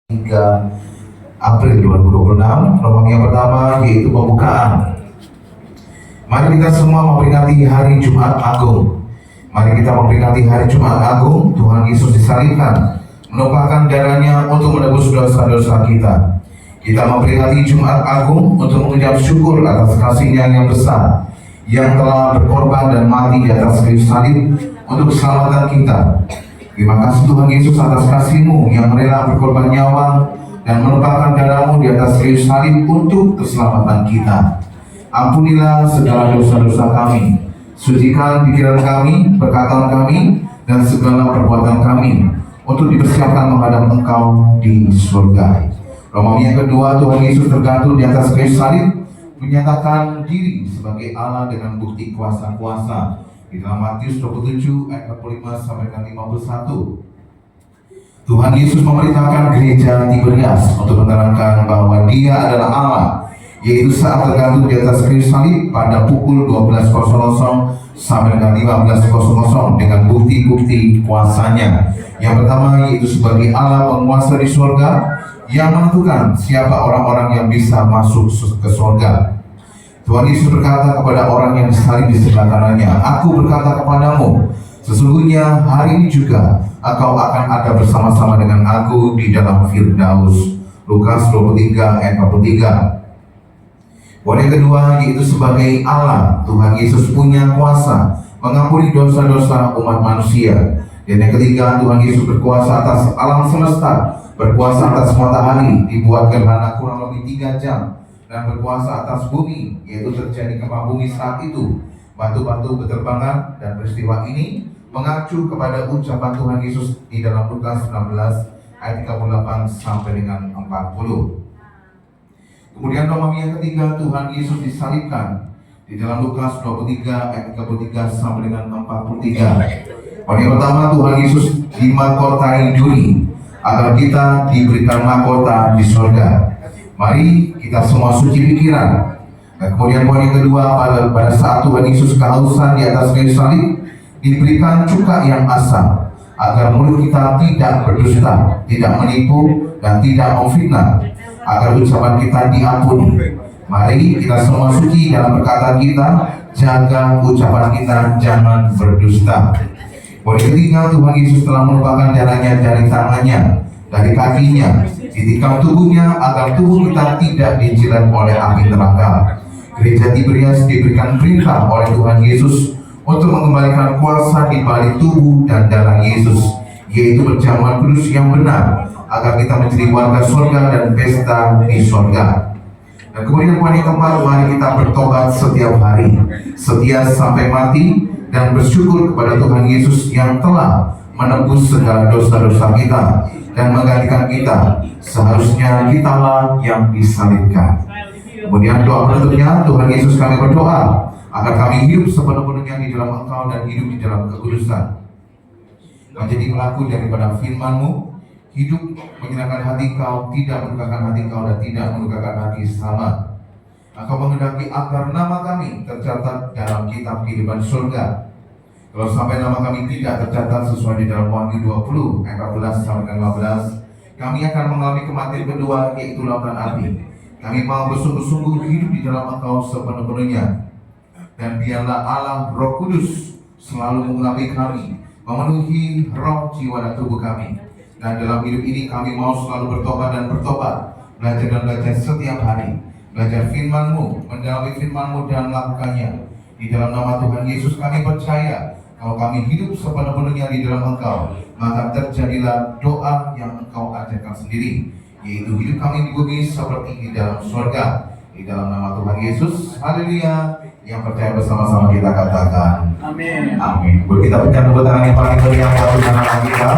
3 April 2026. Rombongan yang pertama yaitu pembukaan. Mari kita semua memperingati hari Jumat Agung. Mari kita memperingati hari Jumat Agung. Tuhan Yesus disalibkan, menumpahkan darahnya untuk menebus dosa-dosa kita. Kita memperingati Jumat Agung untuk mengucap syukur atas kasih-Nya yang besar, yang telah berkorban dan mati di atas kayu salib untuk keselamatan kita. Terima kasih Tuhan Yesus atas kasih-Mu yang rela berkorban nyawa dan menumpahkan darah-Mu di atas kayu salib untuk keselamatan kita. Ampunilah segala dosa-dosa kami, sucikan pikiran kami, perkataan kami, dan segala perbuatan kami untuk dipersiapkan menghadap Engkau di surga. Romawi yang kedua, Tuhan Yesus tergantung di atas kayu salib, menyatakan diri sebagai Allah dengan bukti kuasa-kuasa. Di dalam Matius 27 ayat 45 sampai dengan 51. Tuhan Yesus memerintahkan gereja Tiberias untuk menerangkan bahwa Dia adalah Allah, yaitu saat tergantung di atas kayu salib pada pukul 12.00 sampai dengan 15.00 dengan bukti-bukti kuasanya. Yang pertama yaitu sebagai Allah penguasa di surga yang menentukan siapa orang-orang yang bisa masuk ke surga. Tuhan Yesus berkata kepada orang yang disalib di sebelah kanannya, "Aku berkata kepadamu, sesungguhnya hari ini juga engkau akan ada bersama-sama dengan Aku di dalam Firdaus." Lukas 23 ayat 43. Poin yang kedua yaitu sebagai Allah, Tuhan Yesus punya kuasa mengampuni dosa-dosa umat manusia. Dan yang ketiga, Tuhan Yesus berkuasa atas alam semesta, berkuasa atas matahari dibuat gerhana kurang lebih 3 jam, dan berkuasa atas bumi, yaitu terjadi gempa bumi saat itu. Batu-batu berterbangan, dan peristiwa ini mengacu kepada ucapan Tuhan Yesus di dalam Lukas 19 ayat 38 sampai dengan 40. Kemudian Romawi yang ketiga, Tuhan Yesus disalibkan di dalam Lukas 23 ayat 33 sampai dengan 43. Poin yang pertama, Tuhan Yesus dimahkotai duri agar kita diberikan mahkota di surga. Mari kita semua suci pikiran. Dan kemudian poin yang kedua, pada saat Tuhan Yesus kehausan di atas kayu salib, diberikan cuka yang asam agar mulut kita tidak berdusta, tidak menipu, dan tidak memfitnah, agar ucapan kita diampuni. Mari kita semua suci dalam perkataan kita, jaga ucapan kita, jangan berdusta. Poin ketiga, Tuhan Yesus telah menumpahkan darahnya dari tangannya, dari kakinya, di tikam tubuhnya, agar tubuh kita tidak dijilat oleh api neraka. Gereja Tiberias diberikan perintah oleh Tuhan Yesus untuk mengembalikan kuasa di balik tubuh dan darah Yesus, yaitu perjamuan kudus yang benar, agar kita menjadi warga surga dan pesta di surga. Dan kemudian poin yang keempat, mari kita bertobat setiap hari, setia sampai mati, dan bersyukur kepada Tuhan Yesus yang telah menebus segala dosa-dosa kita dan menggantikan kita. Seharusnya kitalah yang disalibkan. Kemudian doa penutupnya, Tuhan Yesus, kami berdoa agar kami hidup sepenuh-penuhnya di dalam Engkau dan hidup di dalam kekudusan, menjadi pelaku daripada firman-Mu, hidup menyenangkan hati Kau, tidak melukakan hati Kau, dan tidak melukakan hati sesama. Engkau menghendaki agar nama kami tercatat dalam kitab kehidupan surga. Kalau sampai nama kami tidak tercatat sesuai di dalam Wahyu 20 ayat 14 sampai 15, kami akan mengalami kematian kedua, yaitu lautan api. Kami mau bersungguh-sungguh hidup di dalam Engkau sepenuh-penuhnya. Dan biarlah Allah Roh Kudus selalu mengurapi kami, memenuhi roh, jiwa, dan tubuh kami. Dan dalam hidup ini kami mau selalu bertobat dan bertobat, belajar dan belajar setiap hari, belajar firman-Mu, mendalami firman-Mu dan melakukannya. Di dalam nama Tuhan Yesus kami percaya, kalau kami hidup sepenuh-penuhnya di dalam Engkau, maka terjadilah doa yang Engkau ajarkan sendiri, yaitu hidup kami di bumi seperti di dalam surga. Di dalam nama Tuhan Yesus, haleluya. Yang percaya bersama-sama kita katakan amin. Amin. Boleh kita berikan tepuk tangan yang paling meriah untuk anak kita.